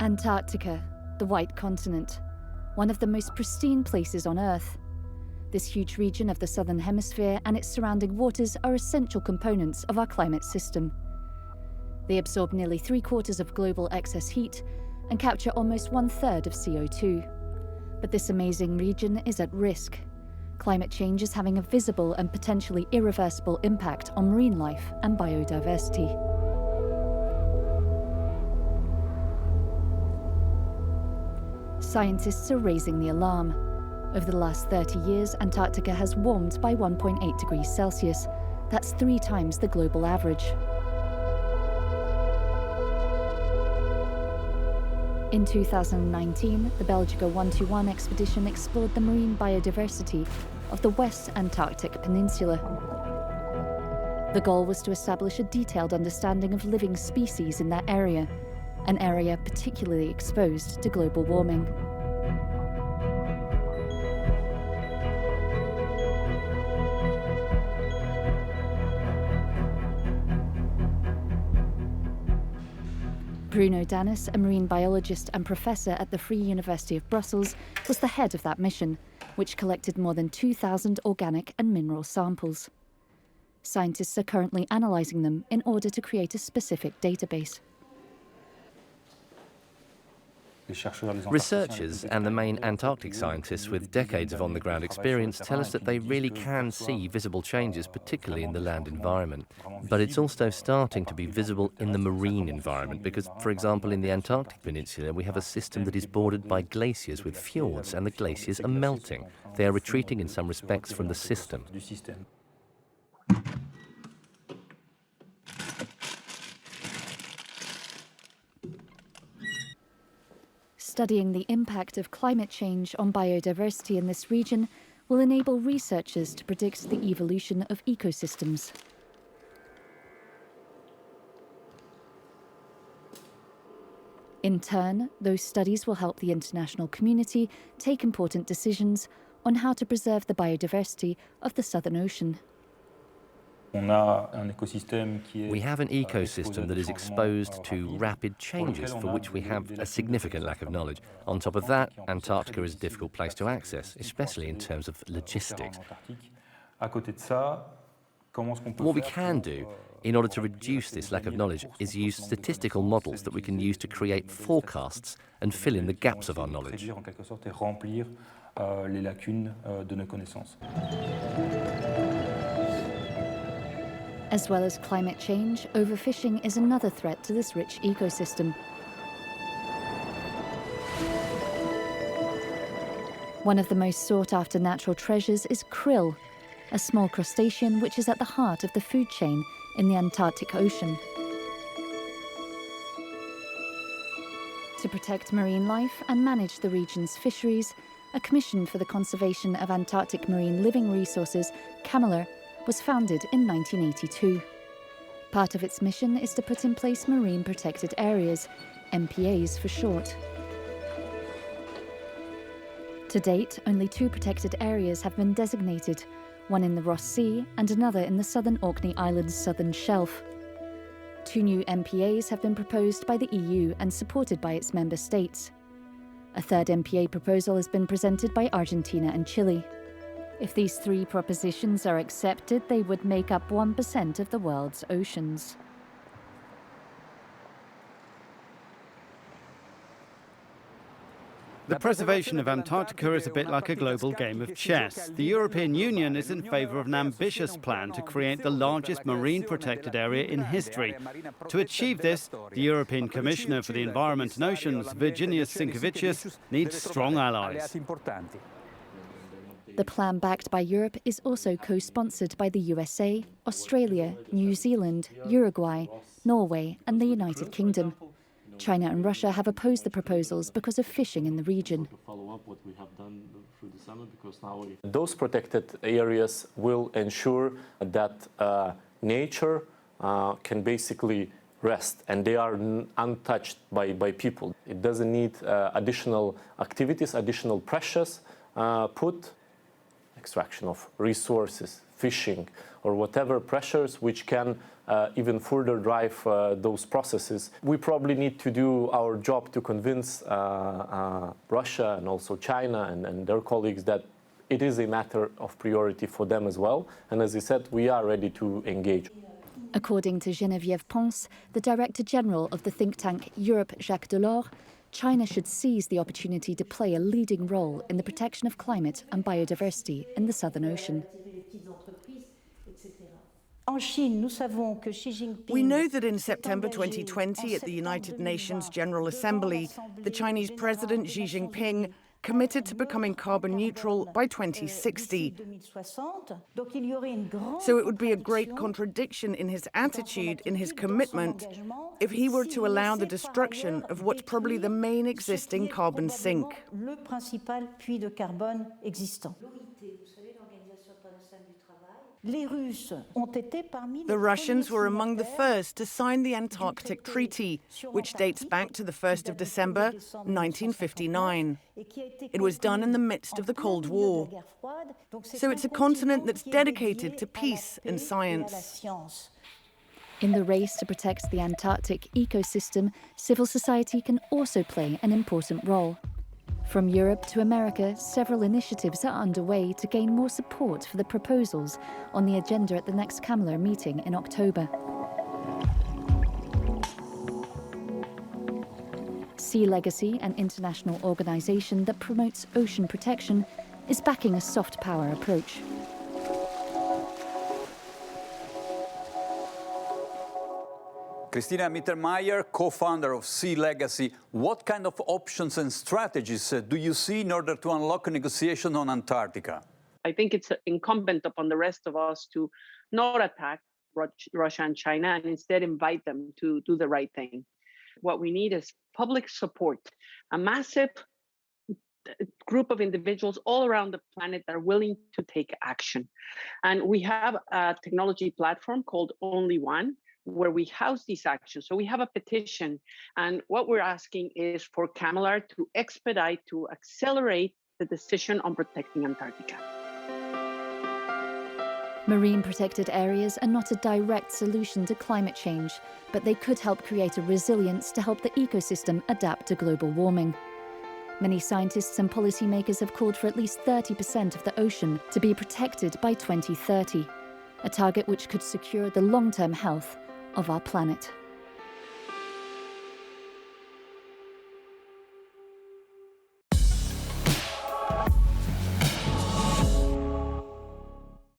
Antarctica, the white continent, one of the most pristine places on Earth. This huge region of the southern hemisphere and its surrounding waters are essential components of our climate system. They absorb nearly 3/4 of global excess heat and capture almost 1/3 of CO2. But this amazing region is at risk. Climate change is having a visible and potentially irreversible impact on marine life and biodiversity. Scientists are raising the alarm. Over the last 30 years, Antarctica has warmed by 1.8 degrees Celsius. That's 3 times the global average. In 2019, the Belgica 121 expedition explored the marine biodiversity of the West Antarctic Peninsula. The goal was to establish a detailed understanding of living species in that area, an area particularly exposed to global warming. Bruno Danis, a marine biologist and professor at the Free University of Brussels, was the head of that mission, which collected more than 2,000 organic and mineral samples. Scientists are currently analysing them in order to create a specific database. Researchers and the main Antarctic scientists with decades of on-the-ground experience tell us that they really can see visible changes, particularly in the land environment. But it's also starting to be visible in the marine environment because, for example, in the Antarctic Peninsula, we have a system that is bordered by glaciers with fjords, and the glaciers are melting. They are retreating in some respects from the system. Studying the impact of climate change on biodiversity in this region will enable researchers to predict the evolution of ecosystems. In turn, those studies will help the international community take important decisions on how to preserve the biodiversity of the Southern Ocean. We have an ecosystem that is exposed to rapid changes for which we have a significant lack of knowledge. On top of that, Antarctica is a difficult place to access, especially in terms of logistics. What we can do in order to reduce this lack of knowledge is use statistical models that we can use to create forecasts and fill in the gaps of our knowledge. As well as climate change, overfishing is another threat to this rich ecosystem. One of the most sought-after natural treasures is krill, a small crustacean which is at the heart of the food chain in the Antarctic Ocean. To protect marine life and manage the region's fisheries, a Commission for the Conservation of Antarctic Marine Living Resources, CCAMLR, was founded in 1982. Part of its mission is to put in place marine protected areas, MPAs for short. To date, only 2 protected areas have been designated, one in the Ross Sea and another in the southern Orkney Islands' southern shelf. 2 new MPAs have been proposed by the EU and supported by its member states. A 3rd MPA proposal has been presented by Argentina and Chile. If these 3 propositions are accepted, they would make up 1% of the world's oceans. The preservation of Antarctica is a bit like a global game of chess. The European Union is in favour of an ambitious plan to create the largest marine protected area in history. To achieve this, the European Commissioner for the Environment and Oceans, Virginijus Sinkevicius, needs strong allies. The plan backed by Europe is also co-sponsored by the USA, Australia, New Zealand, Uruguay, Norway and the United Kingdom. China and Russia have opposed the proposals because of fishing in the region. Those protected areas will ensure that nature can basically rest, and they are untouched by people. It doesn't need additional activities, additional pressures put. extraction of resources, fishing, or whatever pressures which can even further drive those processes. We probably need to do our job to convince Russia and also China and their colleagues that it is a matter of priority for them as well. And as I said, we are ready to engage. According to Geneviève Ponce, the Director General of the think tank Europe Jacques Delors, China should seize the opportunity to play a leading role in the protection of climate and biodiversity in the Southern Ocean. We know that in September 2020 at the United Nations General Assembly, the Chinese President Xi Jinping committed to becoming carbon neutral by 2060. So it would be a great contradiction in his attitude, in his commitment, if he were to allow the destruction of what's probably the main existing carbon sink. The Russians were among the first to sign the Antarctic Treaty, which dates back to the 1st of December 1959. It was done in the midst of the Cold War. So it's a continent that's dedicated to peace and science. In the race to protect the Antarctic ecosystem, civil society can also play an important role. From Europe to America, several initiatives are underway to gain more support for the proposals on the agenda at the next CAMLR meeting in October. Sea Legacy, an international organisation that promotes ocean protection, is backing a soft power approach. Christina Mittermeier, co-founder of Sea Legacy, what kind of options and strategies do you see in order to unlock a negotiation on Antarctica? I think it's incumbent upon the rest of us to not attack Russia and China and instead invite them to do the right thing. What we need is public support, a massive group of individuals all around the planet that are willing to take action. And we have a technology platform called Only One, where we house these actions. So we have a petition, and what we're asking is for CAMLR to expedite, to accelerate the decision on protecting Antarctica. Marine protected areas are not a direct solution to climate change, but they could help create a resilience to help the ecosystem adapt to global warming. Many scientists and policymakers have called for at least 30% of the ocean to be protected by 2030, a target which could secure the long-term health of our planet.